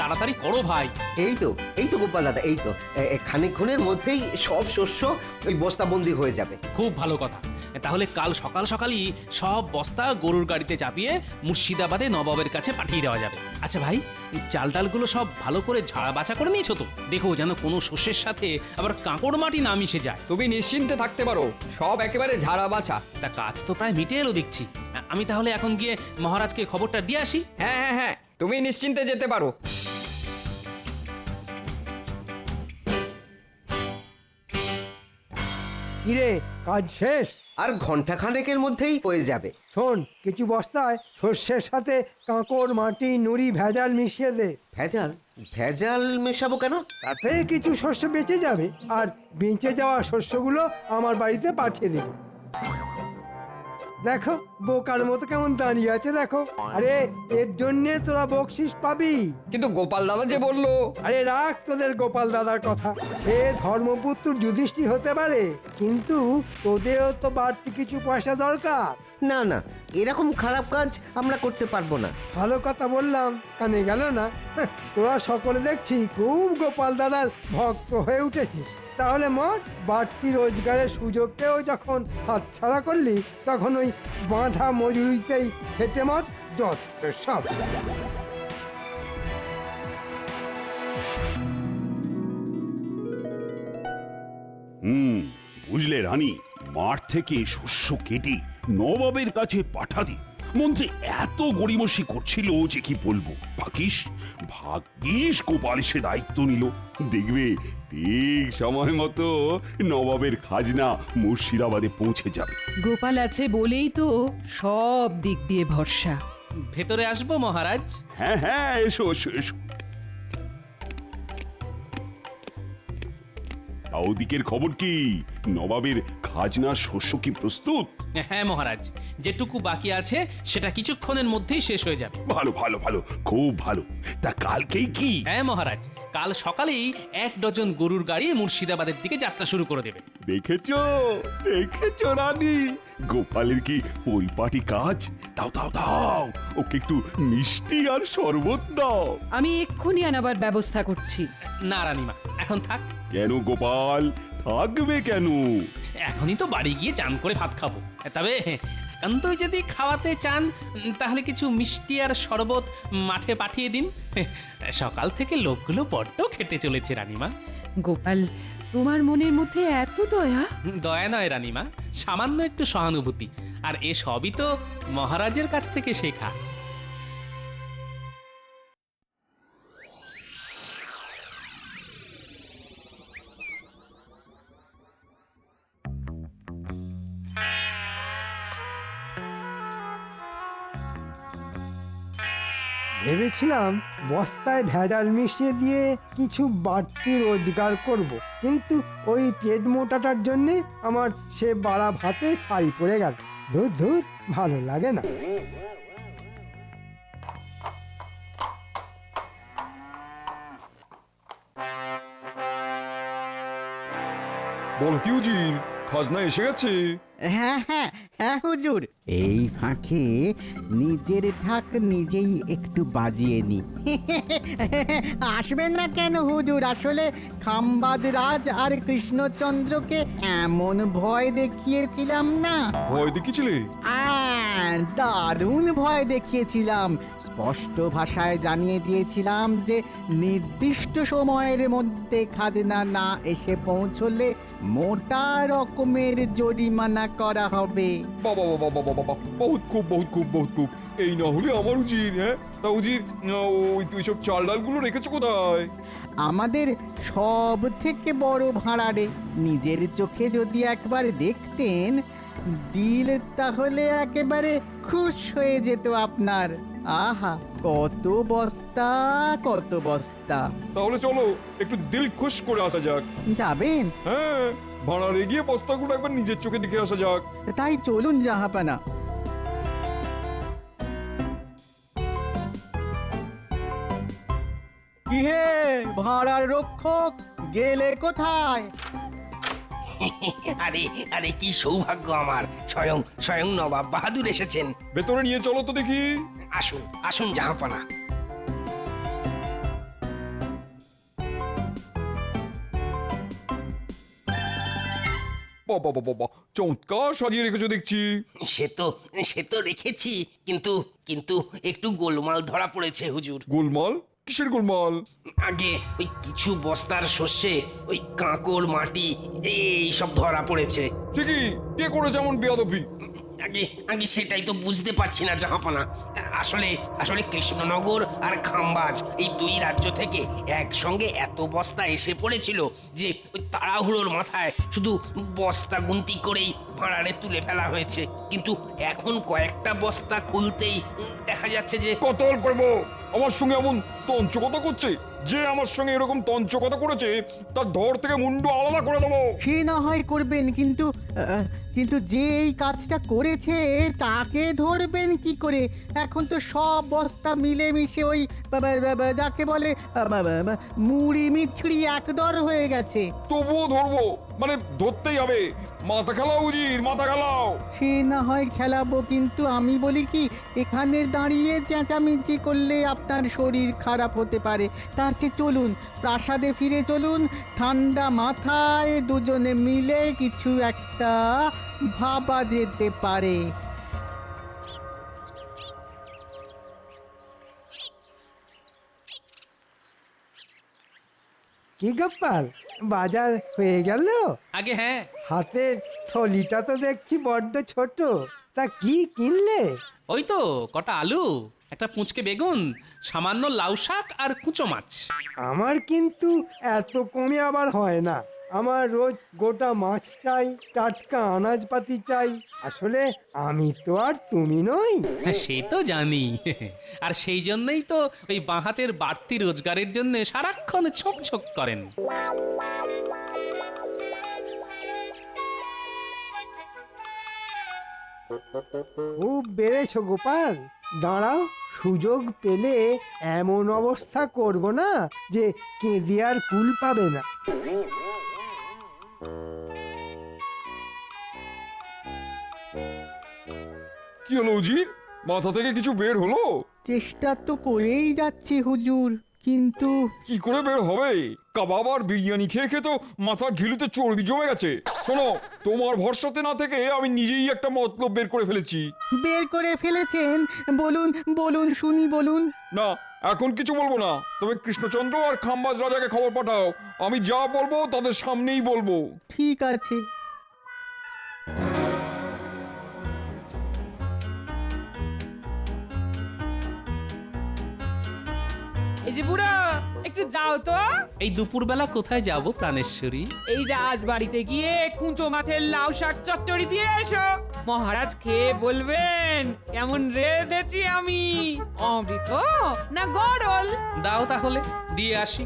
তাড়াতাড়ি করো ভাই। এই তো এই তো গোপাল দাদা, এই তো খানিকক্ষণের মধ্যেই সব শস্য ওই বস্তাবন্দি হয়ে যাবে। খুব ভালো কথা। তাহলে কাল সকাল সকালই সব বস্তা গরুর গাড়িতে চাপিয়ে মুর্শিদাবাদে নবাবের কাছে পাঠিয়ে দেওয়া যাবে। আচ্ছা ভাই, চাল ডালগুলো সব ভালো করে ঝাড়া বাছা করে নিয়েছো তো? দেখো যেন কোনো শস্যের সাথে আবার কাঁকড় মাটি না মিশে যায়। তুমি নিশ্চিন্তে থাকতে পারো, সব একেবারে ঝাড়া বাছা। তা কাজ তো প্রায় মিটে এলো দেখছি। আমি তাহলে এখন গিয়ে মহারাজকে খবরটা দিয়ে আসি। হ্যাঁ হ্যাঁ হ্যাঁ, তুমি নিশ্চিন্তে যেতে পারো। কিরে, কাজ শেষ? আর ঘন্টাখানেকের মধ্যেই হয়ে যাবে। শোন, কিছু বস্তায় শস্যের সাথে কাঁকড় মাটি নুড়ি ভেজাল মিশিয়ে দে। ভেজাল? ভেজাল মেশাবো কেন? তাতে কিছু শস্য বেঁচে যাবে, আর বেঁচে যাওয়া শস্যগুলো আমার বাড়িতে পাঠিয়ে দেবে। দেখো বোকার মতো কেমন দাঁড়িয়ে আছে দেখো। আরে এর জন্যে তোরা বকশিস পাবি। কিন্তু গোপাল দাদা যে বললো। আরে রাখ তোদের গোপাল দাদার কথা। সে ধর্মপুত্র যুধিষ্ঠির হতে পারে, কিন্তু তোদেরও তো বাড়তি কিছু পয়সা দরকার। না না, এরকম খারাপ কাজ আমরা করতে পারবো না। ভালো কথা বললাম, কানে গেল না? তোরা সকলে দেখছি খুব গোপাল দাদার ভক্ত হয়ে উঠেছিস। তাহলে মঠ, বাড়তি রোজগারের সুযোগকেও যখন হাতছাড়া করলি, তখন ওই বাঁধা মজুরিতেই খেটে মঠ, যত সব। বুঝলে রানী, মাঠ থেকে শস্য কেটে নবাবের কাছে পাঠাতে মন্ত্রী এত গড়িমসি করছিল যে কি বলবো। ভাগ্যিস গোপাল সে দায়িত্ব নিল। দেখবে ঠিক সময় মতো নবাবের খাজনা মুর্শিদাবাদে পৌঁছে যাবে। গোপাল আছে বলেই তো সব দিক দিয়ে ভরসা। ভেতরে আসবো মহারাজ? হ্যাঁ হ্যাঁ, এসো এসো এসো। ওদিকের খবর কি? নবাবের খাজনার শস্য কি প্রস্তুত? হ্যাঁ মহারাজ, যেটুকু বাকি আছে সেটা কিছুক্ষণের মধ্যেই শেষ হয়ে যাবে। ভালো ভালো ভালো, খুব ভালো। তা কালকেই কি? হ্যাঁ মহারাজ, কাল সকালেই 1 ডজন গরুর গাড়ি মুর্শিদাবাদের দিকে যাত্রা শুরু করে দেবে। দেখেছো দেখেছো রানী, গোপালের কি পরিপাটি কাজ। দাও দাও দাও, ওকে একটু মিষ্টি আর শরবত দাও। আমি এক্ষুনি আনাবার ব্যবস্থা করছি। না রানীমা, এখন থাক। কেন গোপাল, থাকবে কেন? এখনই তো বাড়ি গিয়ে চান করে ভাত খাবো। তবে একান্তই যদি খাওয়াতে চান, তাহলে কিছু মিষ্টি আর শরবত মাঠে পাঠিয়ে দিন। সকাল থেকে লোকগুলো বড্ড খেটে চলেছে রানীমা। গোপাল, তোমার মনের মধ্যে এত দয়া? দয়া নয় রানীমা, সামান্য একটু সহানুভূতি। আর এ সবই তো মহারাজের কাছ থেকে শেখা। ভেবেছিলাম বস্তায় ভেজাল মিশিয়ে দিয়ে কিছু বাড়তি রোজগার করব, কিন্তু ওই পেট মোটাটার জন্যে আমার সে বাড়া ভাতে ছাই পড়ে গেল। ধুর ধুর, ভালো লাগে না। বলো কি উজির, খাজনা এসে গেছে? হ্যাঁ হ্যাঁ হ্যাঁ হুজুর, এই ফাঁকে নিজের ঢাক নিজেই একটু বাজিয়ে নি। আসবেন না কেন হুজুর? আসলে খাম্বাজ রাজ আর কৃষ্ণচন্দ্রকে এমন ভয় দেখিয়েছিলাম না। ভয় দেখিয়েছিলে? দারুণ ভয় দেখিয়েছিলাম। স্পষ্ট ভাষায় জানিয়ে দিয়েছিলাম যে নির্দিষ্ট সময়ের মধ্যে খাজনা না এসে পৌঁছলে মোটা রকমের জরিমানা করা হবে। বাবা বাবা বাবা বাবা, বহুত খুব বহুত খুব বহুত খুব। এই না হলে আমার উজির। হ্যাঁ তা উজির, ওই সব চাল ডালগুলো রেখেছো কোথায়? আমাদের সব থেকে বড় ভাড়ারে, নিজের চোখে যদি একবার দেখতেন দিল, তাহলে একেবারে খুশ হয়ে যেত আপনার। আহা, কত বস্তা কত বস্তা। তাহলে চলো একটু দিল খুশ করে আসা যাক। যাবেন? হ্যাঁ, ভাড়া রেগিয়ে বস্তাগুলো একবার নিজের চোখে দেখে আসা যাক। তাই চলুন জাহাপানা। কি হে ভাড়ার রক্ষক, গেলে কোথায়? আরে আরে, কি সৌভাগ্য আমার! স্বয়ং স্বয়ং নবাব বাহাদুর এসেছেন। ভেতরে নিয়ে চলো তো দেখি। আসুন আসুন জাহাপনা। বাবা বাবা বাবা, চমৎকার সাজিয়ে রেখেছো দেখছি। সে তো রেখেছি, কিন্তু কিন্তু একটু গোলমাল ধরা পড়েছে হুজুর। গোলমাল? কিসের গোলমাল? আগে ওই কিছু বস্তার শস্যে ওই কাঁকড় মাটি এই সব ধরা পড়েছে। ঠিকই, কে করেছে এমন বেয়াদবি? আগে আগে সেটাই তো বুঝতে পারছি না জাহাপনা। আসলে আসলে কৃষ্ণনগর আর খাম্বাজ এই দুই রাজ্য থেকে একসঙ্গে এত বস্তা এসে পড়েছিল যে ওই তাড়াহুড়োর মাথায় শুধু বস্তা গুনতি করেই ভাড়ারে তুলে ফেলা হয়েছে। কিন্তু এখন কয়েকটা বস্তা খুলতেই দেখা যাচ্ছে যে কতল করবো? আমার সঙ্গে এমন তঞ্চকতা করছে, যে আমার সঙ্গে এরকম তঞ্চকতা করেছে তার ধর থেকে মুন্ডু আলাদা করে দেবো। সে না হয় করবেন, কিন্তু কিন্তু যে এই কাজটা করেছে তাকে ধরবেন কি করে? এখন তো সব বস্তা মিলেমিশে ওই যাকে বলে মুড়ি মিছড়ি একদর হয়ে গেছে। তবুও ধরবো, মানে ধরতেই হবে। মাথা খেলাও উজির, মাথা খেলাও। সে না হয় খেলাবো, কিন্তু আমি বলি কি, এখানে দাঁড়িয়ে চেঁচামেচি করলে আপনার শরীর খারাপ হতে পারে। তার চেয়ে চলুন প্রাসাদে ফিরে চলুন, ঠান্ডা মাথায় দুজনে মিলে কিছু একটা ভাবা যেতে পারে। কি গোপাল, বাজার হয়ে গেল? আগে হ্যাঁ, হাতের থলিটা তো দেখছি বড্ড ছোট, তা কি কিনলে? ওই তো কটা আলু, একটা পুঁচকে বেগুন, সামান্য লাউ শাক আর কুচো মাছ। আমার কিন্তু এত কমে আবার হয় না। আমার রোজ গোটা মাছ চাই, টাটকা আনাজপাতি চাই। আসলে আমি তো আর তুমি নই। হ্যাঁ, সে তো জানি। আর সেই জন্যই তো ওই বাঁ হাতের বাড়তি রোজগারের জন্য সারাক্ষণ ছোক ছোক করেন। খুব বেড়েছো গোপাল, দাঁড়াও, সুযোগ পেলে এমন অবস্থা করব না যে কেঁদে আর কুল পাবে না। কি হলো উজির, মাথা থেকে কিছু বের হলো? চেষ্টা তো করেই যাচ্ছি হুজুর, কিন্তু কি করে বের হবে? কাবাব আর বিরিয়ানি খেয়ে খেয়ে তো মাথার ঘিলুতে চর্বি জমে গেছে। শোনো, তোমার ভরসাতে না থেকে আমি নিজেই একটা মতলব বের করে ফেলেছি। বের করে ফেলেছেন? বলুন বলুন শুনি, বলুন। না, এখন কিছু বলবো না, তবে কৃষ্ণচন্দ্র আর খাম্বাজ রাজাকে খবর পাঠাও। আমি যা বলবো তাদের সামনেই বলবো। ঠিক আছে। এই যে বুড়ো, একটু যাও তো। এই দুপুরবেলা কোথায় যাব প্রাণেশ্বরী? এই রাজবাড়িতে গিয়ে কুঁচো মাছের লাউ শাক চচ্চড়ি দিয়ে এসো। মহারাজ খেয়ে বলবেন কেমন রেঁধেছি আমি। অমৃত না গড়ল? দাও তাহলে, দিয়ে আসি।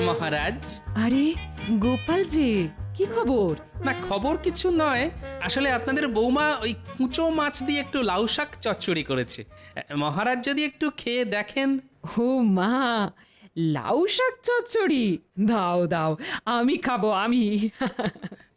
মহারাজ। আরে গোপাল যে, কি খবর? না, খবর কিছু নয়, আসলে আপনাদের বৌমা ওই কুঁচো মাছ দিয়ে একটু লাউ শাক চচ্চড়ি করেছে। মহারাজ যদি একটু খেয়ে দেখেন। ও মা, লাউ শাক চচ্চড়ি? দাও দাও, আমি খাবো, আমি।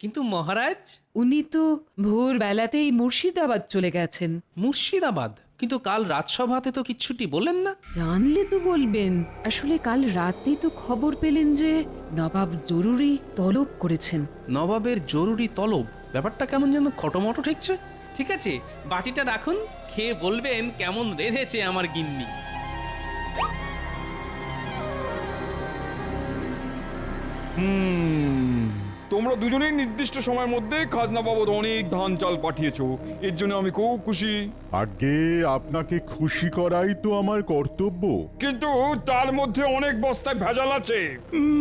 কিন্তু মহারাজ। উনি তো ভোরবেলাতেই মুর্শিদাবাদ চলে গেছেন। মুর্শিদাবাদ? কিন্তু কাল রাজসভাতে তো কিচ্ছুটি বলেন না। জানলে তো বলবেন। আসলে কাল রাতেই তো খবর পেলেন যে নবাব জরুরি তলব করেছেন। নবাবের জরুরি তলব? ব্যাপারটা কেমন যেন খটোমটো ঠেকছে। ঠিক আছে, বাটিটা রাখুন, খেয়ে বলবেন কেমন রেঁধেছে আমার গিন্নি। তোমরা দুজনেই নির্দিষ্ট সময়ের মধ্যে খাজনা বাবদ অনেক ধান চাল পাঠিয়েছো, এর জন্য আমি খুব খুশি। আগে আপনাকে খুশি করাই তো আমার কর্তব্য। কিন্তু তার মধ্যে অনেক বস্তায় ভেজাল আছে।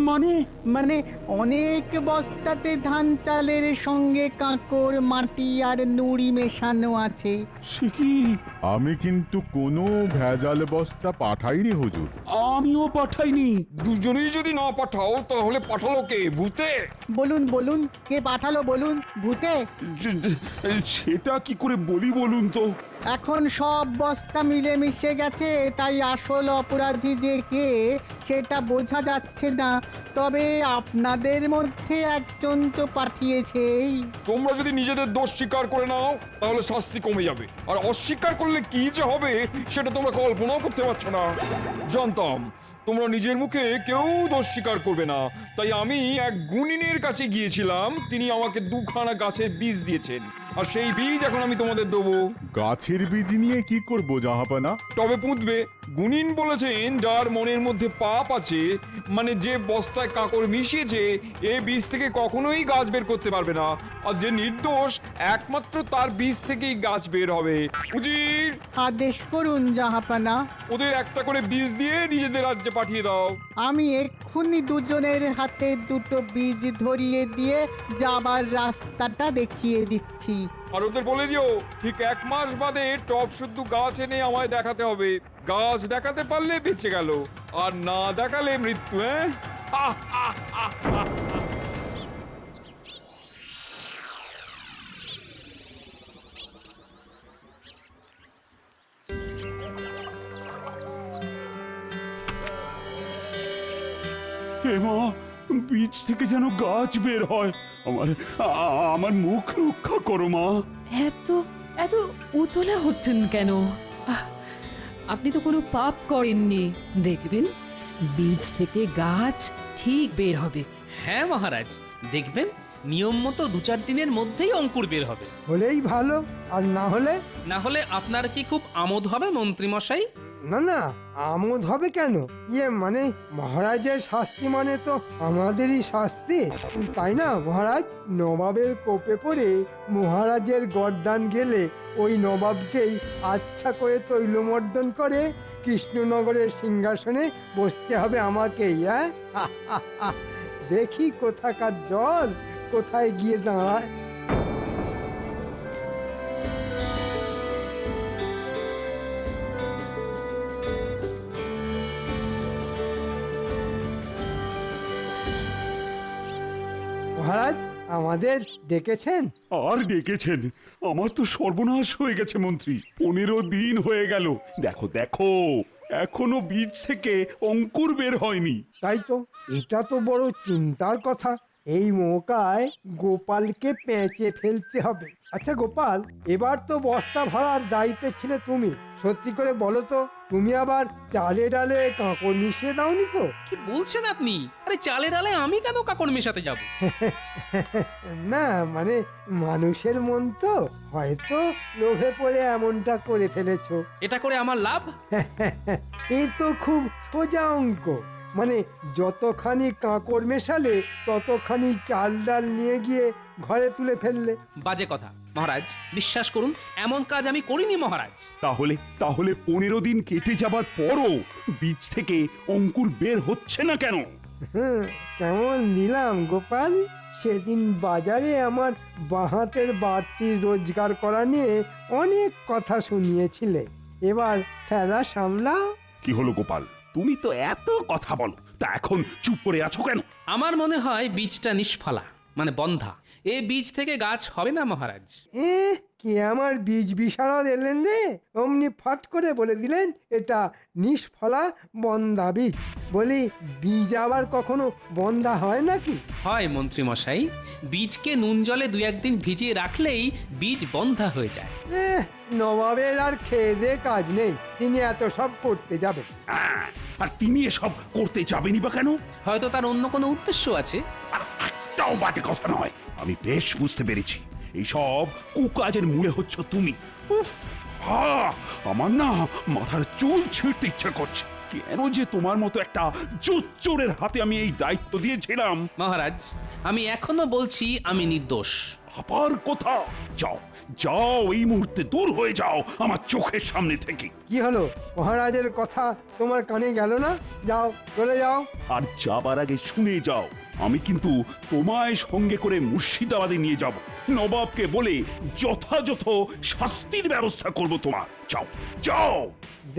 মানে মানে অনেক বস্তাতে ধান চালের সঙ্গে কাঁকড় মাটি আর নুড়ি মেশানো আছে। সে কি? আমি কিন্তু কোনো ভেজাল বস্তা পাঠাইনি হুজুর। আমিও পাঠাইনি। দুজনেই যদি না পাঠাও তাহলে পাঠালো কে? ভূতে? বলুন বলুন কে পাঠালো বলুন ভূতে? সেটা কি করে বলি বলুন তো? এখন সব বস্তা মিলেমিশে গেছে, তাই আসল অপরাধী যে কে সেটা বোঝা যাচ্ছে না। তবে আপনাদের মধ্যে একজন তো পাঠিয়েছেই। তোমরা যদি নিজেদের দোষ স্বীকার করে নাও তাহলে শাস্তি কমে যাবে, আর অস্বীকার করলে কি যে হবে সেটা তোমরা কল্পনাও করতে পারছো না। জানতাম তোমরা নিজের মুখে কেউ দোষ স্বীকার করবে না, তাই আমি এক গুণিনের কাছে গিয়েছিলাম। তিনি আমাকে দুখানা গাছের বীজ দিয়েছেন, আর সেই বীজ এখন আমি তোমাদের দেবো। গাছের বীজ নিয়ে কি করব জাহাপানা? তবে পুঁতবে। গুণিন বলেছেন যার মনের মধ্যে পাপ আছে, মানে যে বস্তায় কাকড় মিশিয়েছে, এই বীজ থেকে কখনোই গাছ বের করতে পারবে না। আর যে নির্দোষ, একমাত্র তার বীজ থেকেই গাছ বের হবে। উজির, আদেশ করুন জাহাপানা। ওদের একটা করে বীজ দিয়ে নিজেদের রাজ্যে পাঠিয়ে দাও। আমি এক্ষুনি দুজনের হাতে দুটো বীজ ধরিয়ে দিয়ে যাবার রাস্তাটা দেখিয়ে দিচ্ছি। আর ওদের বলে দিও ঠিক 1 মাস বাদে টপ শুদ্ধ গাছ এনে আমায় দেখাতে হবে। গাছ দেখাতে পারলে বেঁচে গেল, আর না দেখালে মৃত্যু। হে মা, বীজ থেকে যেন গাছ বের হয়। আমার মুখ রক্ষা করো মা। এত এত উতলা হচ্ছেন কেন? আহ, আপনি তো কোনো পাপ করেননি। দেখবেন বীজ থেকে গাছ ঠিক বের হবে। হ্যাঁ মহারাজ, দেখবেন নিয়ম মতো 2-4 দিনের মধ্যেই অঙ্কুর বের হবে। হলেই ভালো, আর না হলে? না হলে আপনার কি খুব আমোদ হবে মন্ত্রী মশাই? না না, আমোদ হবে কেন? মানে মহারাজের শাস্তি মানে তো আমাদেরই শাস্তি, তাই না মহারাজ? নবাবের কোপে পড়ে মহারাজের গর্দান গেলে ওই নবাবকেই আচ্ছা করে তৈলমর্দন করে কৃষ্ণনগরের সিংহাসনে বসতে হবে আমাকেই। হ্যাঁ, দেখি কোথাকার জল কোথায় গিয়ে দাঁড়ায়। মহারাজ, আমাদের ডেকেছেন? আর ডেকেছেন? আমার তো সর্বনাশ হয়ে গেছে মন্ত্রী। 15 দিন হয়ে গেল। দেখো দেখো, এখনো বীজ থেকে অঙ্কুর বের হয়নি। তাই তো, এটা তো বড় চিন্তার কথা। এই মৌকায় গোপালকে পেঁচে ফেলতে হবে। আচ্ছা গোপাল, এবার তো বস্তা ভরার দায়িত্বে ছিলে তুমি। সত্যি করে বলো তো, তুমি আবার চালে ডালে কাঁকড় মিশিয়ে দাওনি তো? কি বলছেন আপনি? আরে চালে ডালে আমি কেন কাকড় মেশাতে যাব? না মানে মানুষের মন তো, হয়তো লোভে পড়ে এমনটা করে ফেলেছো। এটা করে আমার লাভ? এ তো খুব সোজা অঙ্ক। মানে যতখানি কাঁকড় মেশালে ততখানি চাল ডাল নিয়ে গিয়ে ঘরে তুলে ফেললে। বাজে কথা মহারাজ, বিশ্বাস করুন এমন কাজ আমি করিনি মহারাজ। তাহলে 15 দিন কেটে যাবার পরও বীজ থেকে অঙ্কুর বের হচ্ছে না কেন? কেমন দিলাম গোপাল? সেদিন বাজারে আমার বাহাতের বাড়তি রোজগার করা নিয়ে অনেক কথা শুনিয়েছিলে। এবার ঠেলা সামলাও। কি হলো গোপাল, তুমি তো এত কথা বলো, তা এখন চুপ করে আছো কেন? আমার মনে হয় বীজটা নিষ্ফলা, মানে বন্ধা। এই বীজ থেকে গাছ হবে না মহারাজ। কে আমার বীজ বিশারদ এলেন রে? অমনি ফট করে বলে দিলেন এটা নিষ্ফলা বন্ধা বীজ। বলি, বীজ আবার কখনো বন্ধা হয় নাকি? হয় মন্ত্রী মশাই, বীজকে নুন জলে 2-1 দিন ভিজিয়ে রাখলেই বীজ বন্ধা হয়ে যায়। নবাবের আর খেয়ে দে কাজ নেই, তিনি এত সব করতে যাবেন। আর তিনি এসব করতে যাবেনি বা কেন? হয়তো তার অন্য কোনো উদ্দেশ্য আছে। আর একটাও বাজে কথা নয়, আমি বেশ বুঝতে পেরেছি এইসব কুকাজের মূলে হচ্ছ তুমি। উফ, আমার না মাথার চুল ছিঁড়তে ইচ্ছা করছে। কেন যে তোমার মতো একটা জোচ্চোরের হাতে আমি এই দায়িত্ব দিয়েছিলাম। মহারাজ, আমি এখনো বলছি আমি নির্দোষ। আবার কথা? যাও যাও, এই মুহূর্তে দূর হয়ে যাও আমার চোখের সামনে থেকে। কি হলো, মহারাজের কথা তোমার কানে গেল না? যাও, চলে যাও। আর যাবার আগে শুনে যাও, আমি কিন্তু তোমায় সঙ্গে করে মুর্শিদাবাদে নিয়ে যাব। নবাবকে বলে যথাযথ শাস্তির ব্যবস্থা করব তোমার। যাও যাও।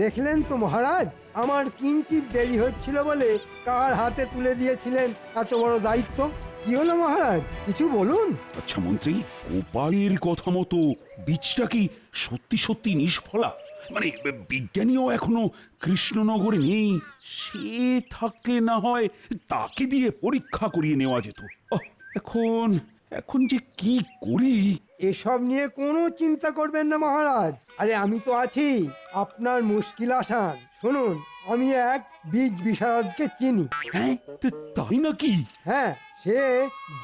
দেখলেন তো মহারাজ, আমার কিঞ্চিত দেরি হচ্ছিল বলে কার হাতে তুলে দিয়েছিলেন এত বড় দায়িত্ব। কি হলো মহারাজ, কিছু বলুন। আচ্ছা মন্ত্রী, গোপালের কথা মতো বীজটা কি সত্যি সত্যি নিষ্ফলা? মানে বিজ্ঞানীও এখনো কৃষ্ণনগরে নেই। সে থাকলে না হয় তাকে দিয়ে পরীক্ষা করিয়ে নেওয়া যেত। এখন এখন যে কি করি? এসব নিয়ে কোনো চিন্তা করবেন না মহারাজ, আরে আমি তো আছি, আপনার মুশকিল আসান। শুনুন, আমি এক বীজ বিশারদকে চিনি। হ্যাঁ, তাই নাকি? হ্যাঁ, সে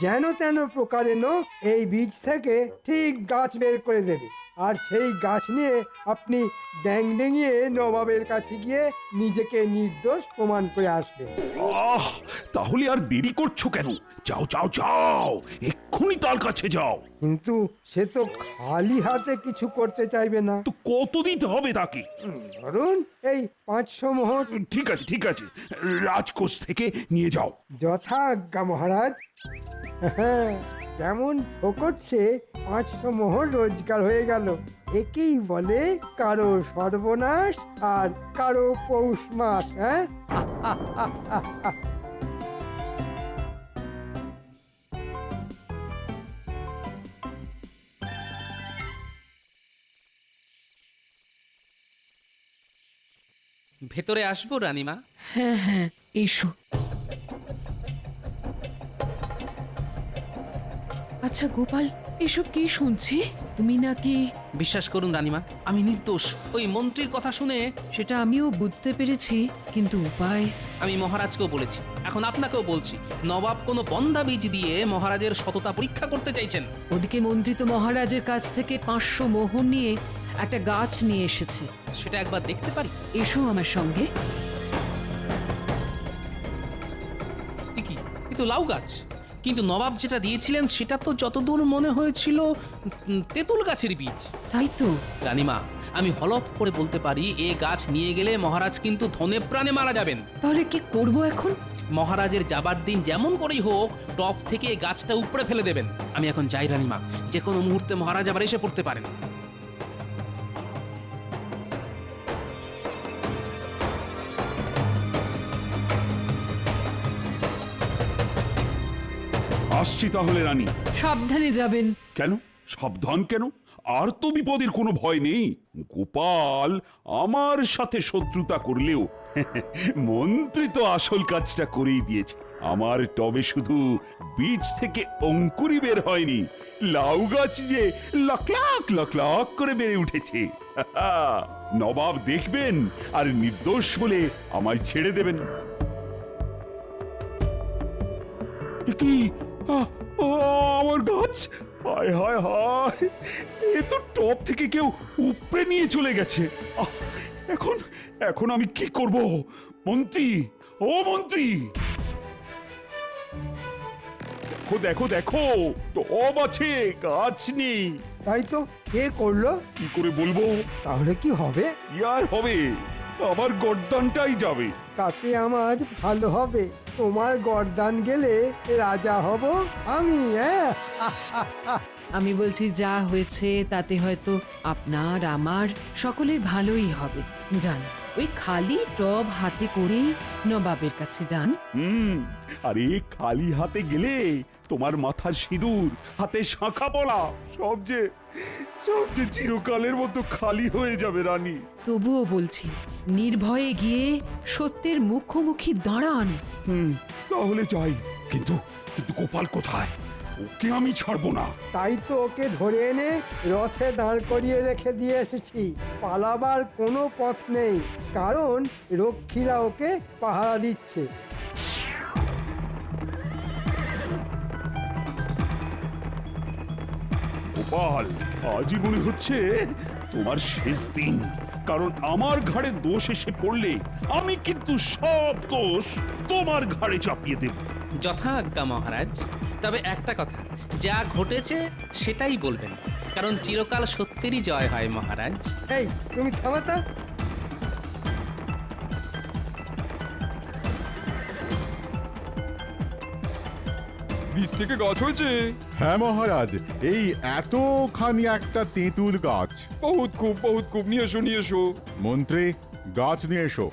যেন তেন প্রকারেণ এই বীজ থেকে ঠিক গাছ বের করে দেবে, আর সেই গাছ নিয়ে আপনি ড্যাং ডেঙিয়ে নবাবের কাছে গিয়ে নিজেকে নির্দোষ প্রমাণ করে আসবেন। আহ, তাহলে আর দেরি করছো কেন? যাও যাও যাও, এক্ষুনি তার কাছে যাও। কিন্তু সে তো খালি হাতে কিছু করতে চাইবে না। তো কত দিতে হবে তাকে? ধরুন এই 500 মোহর। ঠিক আছে ঠিক আছে, রাজকোষ থেকে নিয়ে যাও। যথাজ্ঞা মহারাজ। হ্যাঁ, কেমন ফোকটছে 500 মোহর রোজগার হয়ে গেল। একেই বলে কারো সর্বনাশ আর কারো পৌষ মাস। হ্যাঁ, ভেতরে আসবো রানীমা? হ্যাঁ হ্যাঁ, এসো। আচ্ছা গোপাল, এসব কি শুনছি? তুমি নাকি... বিশ্বাস করুন রানীমা, আমি নির্দোষ। ওই মন্ত্রীর কথা শুনে সেটা আমিও বুঝতে পেরেছি, কিন্তু উপায়... আমি মহারাজকেও বলেছি, এখন আপনাকেও বলছি, নবাব কোনো বন্ধা বীজ দিয়ে মহারাজের সততা পরীক্ষা করতে চাইছেন। ওদিকে মন্ত্রী তো মহারাজের কাছ থেকে 500 মোহর নিয়ে একটা গাছ নিয়ে এসেছে। সেটা একবার দেখতে পারি? এসো আমার সঙ্গে। এ কি, এ তো লাউ গাছ। কিন্তু নবাব যেটা দিয়েছিলেন সেটা তো যতদূর মনে হয়েছিল তেঁতুল গাছের বীজ। তাই তো রানীমা, আমি হলফ করে বলতে পারি এ গাছ নিয়ে গেলে মহারাজ কিন্তু ধনে প্রাণে মারা যাবেন। তাহলে কি করব এখন? মহারাজের যাবার দিন যেমন করেই হোক টপ থেকে এই গাছটা উপড়ে ফেলে দেবেন। আমি এখন যাই রানীমা, যে কোনো মুহূর্তে মহারাজ আবার এসে পড়তে পারেন। আসছি তাহলে রানী। সাবধানে যাবেন। কেন সাবধান কেন? আর তো বিপদের কোনো ভয় নেই। গোপাল আমার সাথে শত্রুতা করলেও মন্ত্রী তো আসল কাজটা করেই দিয়েছে। আমার টবে শুধু বীজ থেকে অঙ্কুরই বের হয়নি, লাউ গাছ যে লাখ লাখ লাখ লাখ করে বেড়ে উঠেছে। নবাব দেখবেন আর নির্দোষ বলে আমায় ছেড়ে দেবেন। কি আমার গাছ! হায় হায় হায়, এ তো টপ থেকে কেউ উপড়ে নিয়ে চলে গেছে। এখন এখন আমি কি করব? মন্ত্রী, ও মন্ত্রী, দেখো দেখো দেখো, টব আছে, গাছ নেই। তাই তো, কে করলো? কি করে বলবো? তাহলে কি হবে? কি আর হবে, আমার গর্দানটাই যাবে। তাতে আমার ভালো হবে, তোমার গর্দান গেলে রাজা হব আমি। হ্যাঁ, আমি বলছি যা হয়েছে তাতে হয়তো আপনার আমার সকলের ভালোই হবে। যান, ওই খালি টব হাতে করেই নবাবের কাছে যান। আরে খালি হাতে গেলে তোমার মাথার সিঁদুর, হাতে শাঁখা পলা সব যে চিরকালের মতো খালি হয়ে যাবে রানী। তবুও বলছি, নির্ভয়ে গিয়ে সত্যের মুখোমুখি দাঁড়ান। তাহলে যাই। কিন্তু কিন্তু গোপাল কোথায়? ওকে আমি ছাড়বো না। তাই তো ওকে ধরে এনে রথে দাঁড় করিয়ে রেখে দিয়ে এসেছি। পালাবার কোনো পথ নেই, কারণ রক্ষীরা ওকে পাহারা দিচ্ছে। গোপাল, আজই মনে হচ্ছে তোমার শেষ দিন, কারণ আমার ঘাড়ে দোষ এসে পড়লে আমি কিন্তু সব দোষ তোমার ঘাড়ে চাপিয়ে দেব। যথাজ্ঞা মহারাজ। তবে একটা কথা, যা ঘটেছে সেটাই বলবেন, কারণ চিরকাল সত্যেরই জয় হয় মহারাজ। এই তুমি থামাতা। বীজ থেকে গাছ হয়েছে? হ্যাঁ মহারাজ, এই এতখানি একটা তেঁতুল গাছ। বহুত খুব নিয়ে এসো নিয়ে এসো। মন্ত্রী, গাছ নিয়ে এসো।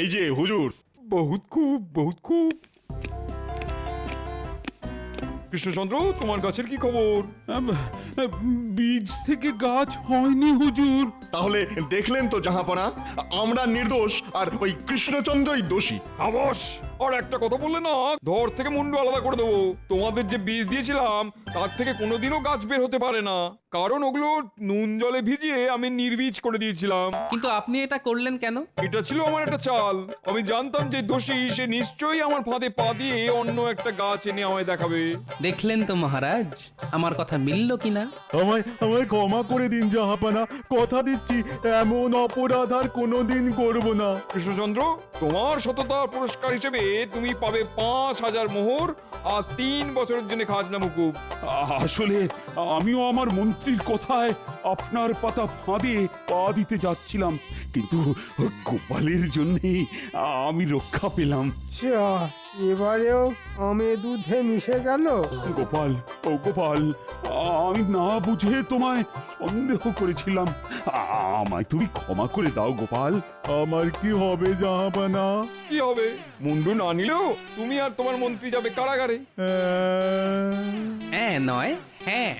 এই যে হুজুর। বহুত খুব বহুত খুব। কৃষ্ণচন্দ্র, তোমার গাছের কি খবর? বীজ থেকে গাছ হয়নি হুজুর। তাহলে দেখলেন তো জাহাপনা, আমরা নির্দোষ আর ওই কৃষ্ণচন্দ্রই দোষী। আবস, আর একটা কথা বললে না ধর থেকে মুন্ডু আলাদা করে দেবো। তোমাদের যে বীজ দিয়েছিলাম তার থেকে কোনোদিনও গাছ বের হতে পারে না, কারণ ওগুলো নুন জলে ভিজিয়ে আমি নির্বীজ করে দিয়েছিলাম। কিন্তু আপনি এটা করলেন কেন? এটা ছিল আমার একটা চাল। আমি জানতাম যে দোষী সে নিশ্চয়ই আমার ফাঁদে পা দিয়ে অন্য একটা গাছ এনে আমায় দেখাবে। দেখলেন তো মহারাজ, আমার কথা মিলল কিনা? আমায় আমায় ক্ষমা করে দিন জাহাপানা, কথা দিচ্ছি এমন অপরাধ আর কোনোদিন করব না। কৃষ্ণচন্দ্র, তোমার সততার পুরস্কার হিসেবে তুমি পাবে ৫,০০০ মোহর আর ৩ বছরের জন্য খাজনা মুকুব। আসলে আমিও আমার মন্ত্রীর কথায় আপনার পাতা ফাঁদে পা দিতে যাচ্ছিলাম, কিন্তু গোপালের জন্যে আমি রক্ষা পেলাম। যা, এবারেও আমে দুধে মিশে গেল। গোপাল, ও গোপাল, আমি না বুঝে তোমায় সন্দেহ করেছিলাম। আমায় তুমি ক্ষমা করে দাও গোপাল। আমার কি হবে জাহাপানা? কি হবে? মুন্ডু না নিলেও তুমি আর তোমার মন্ত্রী যাবে কারাগারে। হ্যাঁ নয় হ্যাঁ।